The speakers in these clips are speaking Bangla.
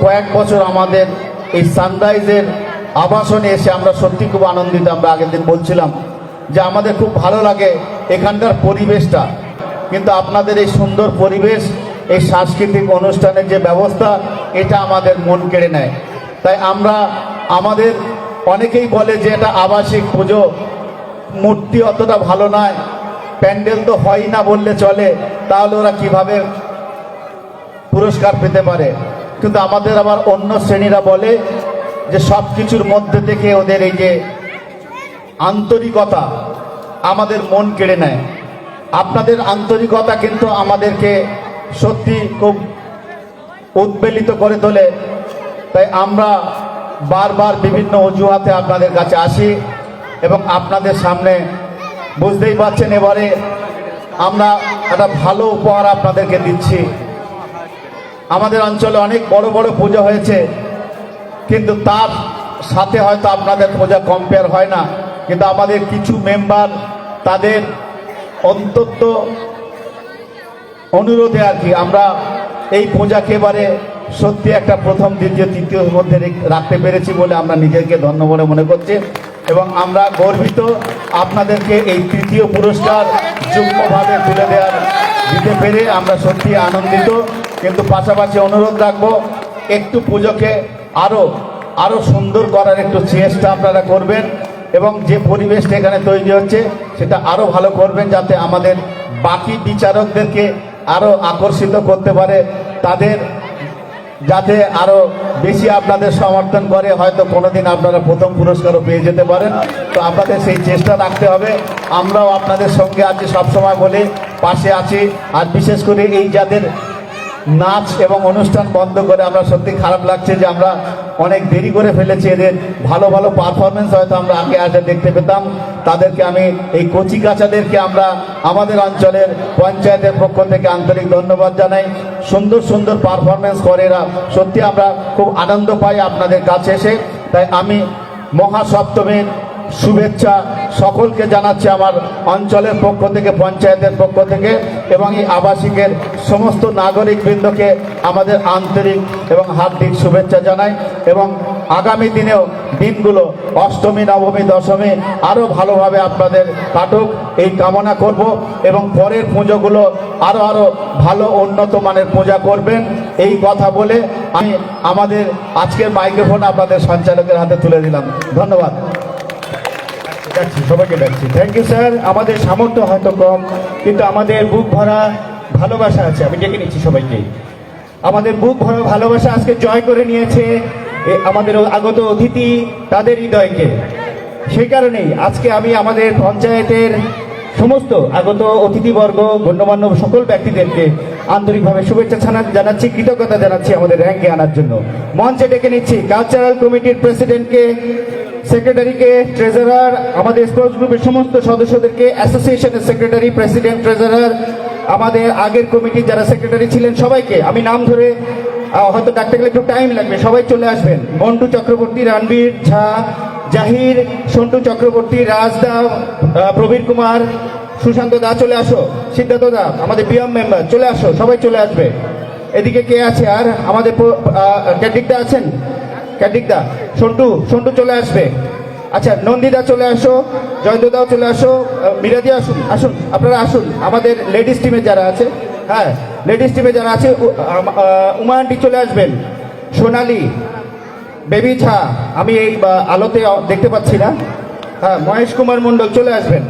কয়েক বছর আমাদের এই সানরাইজের আবাসনে এসে আমরা সত্যি খুব আনন্দিত। আমরা আগের দিন বলছিলাম যে আমাদের খুব ভালো লাগে এখানকার পরিবেশটা, কিন্তু আপনাদের এই সুন্দর পরিবেশ, এই সাংস্কৃতিক অনুষ্ঠানের যে ব্যবস্থা, এটা আমাদের মন কেড়ে নেয়। তাই আমাদের অনেকেই বলে যে এটা আবাসিক পুজো, মূর্তি অতটা ভালো নয়, প্যান্ডেল তো হয় না বললে চলে, তাহলে ওরা কিভাবে পুরস্কার পেতে পারে। কিন্তু আমাদের আবার অন্য শ্রেণীরা বলে যে সব কিছুর মধ্যে থেকে ওদের এই যে আন্তরিকতা আমাদের মন কেড়ে নেয়। আপনাদের আন্তরিকতা কিন্তু আমাদেরকে সত্যি খুব উদ্বেলিত করে তোলে। তাই আমরা বারবার বিভিন্ন অজুহাতে আপনাদের কাছে আসি এবং আপনাদের সামনে বুঝতেই পারছেন এবারে আমরা একটা ভালো উপহার আপনাদেরকে দিচ্ছি। আমাদের অঞ্চলে অনেক বড় বড় পূজা হয়েছে, কিন্তু তার সাথে হয়তো আপনাদের পূজা কম্পেয়ার হয় না, কিন্তু আমাদের কিছু মেম্বার তাদের অন্তত অনুরোধে আর কি আমরা এই পূজাকে এবারে সত্যি একটা প্রথম, দ্বিতীয়, তৃতীয়র মধ্যে রাখতে পেরেছি বলে আমরা নিজেকে ধন্য বলে মনে করছি এবং আমরা গর্বিত আপনাদেরকে এই তৃতীয় পুরস্কার যুগ্মভাবে তুলে দিতে পেরে আমরা সত্যি আনন্দিত। কিন্তু পাশাপাশি অনুরোধ রাখবো একটু পুজোকে আরো সুন্দর করার একটু চেষ্টা আপনারা করবেন এবং যে পরিবেশটা এখানে তৈরি হচ্ছে সেটা আরো ভালো করবেন, যাতে আমাদের বাকি বিচারকদেরকে আরো আকর্ষিত করতে পারে, তাদের যাতে আরো বেশি আপনাদের সমর্থন করে, হয়তো কোনোদিন আপনারা প্রথম পুরস্কারও পেয়ে যেতে পারেন। তো আপনাদের সেই চেষ্টা রাখতে হবে। আমরাও আপনাদের সঙ্গে আছি, সবসময় বলে পাশে আছি। আর বিশেষ করে এই যাদের নাচ এবং অনুষ্ঠান বন্ধ করে, আমরা সত্যি খারাপ লাগছে যে আমরা অনেক দেরি করে ফেলেছি। এদের ভালো ভালো পারফরমেন্স হয়তো আমরা আগে দেখতে পেতাম। তাদেরকে আমি এই কচি কাচাদেরকে আমরা আমাদের অঞ্চলের পঞ্চায়েতের পক্ষ থেকে আন্তরিক ধন্যবাদ জানাই। সুন্দর সুন্দর পারফরমেন্স করে এরা, সত্যি আমরা খুব আনন্দ পাই আপনাদের কাছে এসে। তাই আমি মহাসপ্তমীর শুভেচ্ছা সকলকে জানাচ্ছি আমার অঞ্চলের পক্ষ থেকে, পঞ্চায়েতের পক্ষ থেকে এবং এই আবাসিকের সমস্ত নাগরিকবৃন্দকে আমাদের আন্তরিক এবং হার্দিক শুভেচ্ছা জানাই। এবং আগামী দিনগুলো অষ্টমী, নবমী, দশমী আরও ভালোভাবে আপনাদের কাটুক এই কামনা করব এবং পরের পুজোগুলো আরও ভালো উন্নত মানের পূজা করবেন এই কথা বলে আমি আমাদের আজকের মাইক্রোফোন আপনাদের সঞ্চালকের হাতে তুলে দিলাম। ধন্যবাদ। সবাইকে ডাকছি। Thank you sir. আমাদের সামর্থ্য হয়তো কম, কিন্তু আমাদের বুক ভরা ভালোবাসা আছে। আমি ডেকে নিচ্ছি সবাইকে। আমাদের বুক ভরা ভালোবাসা আজকে জয় করে নিয়েছে আমাদের আগত অতিথি, তাদের হৃদয়কে। সেই কারণেই আজকে আমি আমাদের পঞ্চায়েতের সমস্ত আগত অতিথিবর্গ, গণ্যমান্য সকল ব্যক্তিদেরকে আন্তরিকভাবে শুভেচ্ছা জানাচ্ছি, কৃতজ্ঞতা জানাচ্ছি আমাদের র্যাঙ্কে আনার জন্য। মঞ্চে ডেকে নিচ্ছি কালচারাল কমিটির প্রেসিডেন্টকে, সেক্রেটারিকে, ট্রেজারার, আমাদের স্পোর্টস গ্রুপের সমস্ত সদস্যদেরকে, অ্যাসোসিয়েশনের সেক্রেটারি, প্রেসিডেন্ট, ট্রেজারার, আমাদের আগের কমিটির যারা সেক্রেটারি ছিলেন সবাইকে আমি নাম ধরে হয়তো ডাকতে গেলে একটু টাইম লাগবে, সবাই চলে আসবেন। মন্টু চক্রবর্তী, রণবীর ঝা, জাহির, সন্টু চক্রবর্তী, রাজদা, প্রবীর কুমার, সুশান্ত দা চলে আসো, সিদ্ধার্থ দা আমাদের পিএম মেম্বার চলে আসো, সবাই চলে আসবে। এদিকে কে আছে আর আমাদের ক্যান্ডিকদা আছেন? ক্যান্ডিকদা, সন্টু চলে আসবে। আচ্ছা, নন্দিদা চলে আসো, জয়ন্তদাও চলে আসো, মিরাদি আসুন আপনারা আসুন। আমাদের লেডিস টিমে যারা আছে, হ্যাঁ লেডিস টিমে যারা আছে, উমা আন্টি চলে আসবেন, সোনালি, বেবি ঝা, আমি এই আলোতে দেখতে পাচ্ছি না, হ্যাঁ মহেশ কুমার মণ্ডল চলে আসবেন,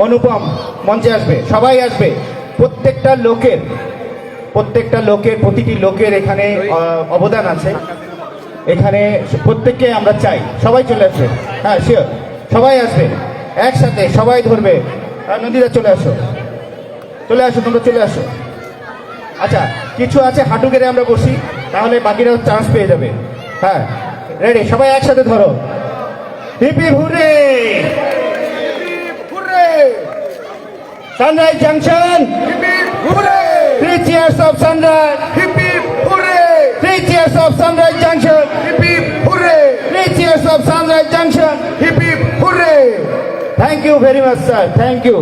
অনুপম মঞ্চে আসবে, সবাই আসবে। প্রত্যেকটা লোকের প্রতিটি লোকের এখানে অবদান আছে। এখানে প্রত্যেককে আমরা চাই সবাই চলে আসবে। হ্যাঁ শিওর, সবাই আসবে একসাথে, সবাই ধরবে। নদীরা চলে আসো, তোমরা চলে আসো। আচ্ছা, কিছু আছে হাঁটু গেড়ে আমরা বসি, তাহলে বাকিরা চান্স পেয়ে যাবে। হ্যাঁ রেডি, সবাই একসাথে ধরো। Hip hip hurray, sunrise junction, hip hip hurray, 3 cheers of sunrise, hip hip hurray, 3 cheers of sunrise junction, hip hip hurray, 3 cheers of sunrise junction, hip hip hurray. Thank you very much sir, thank you.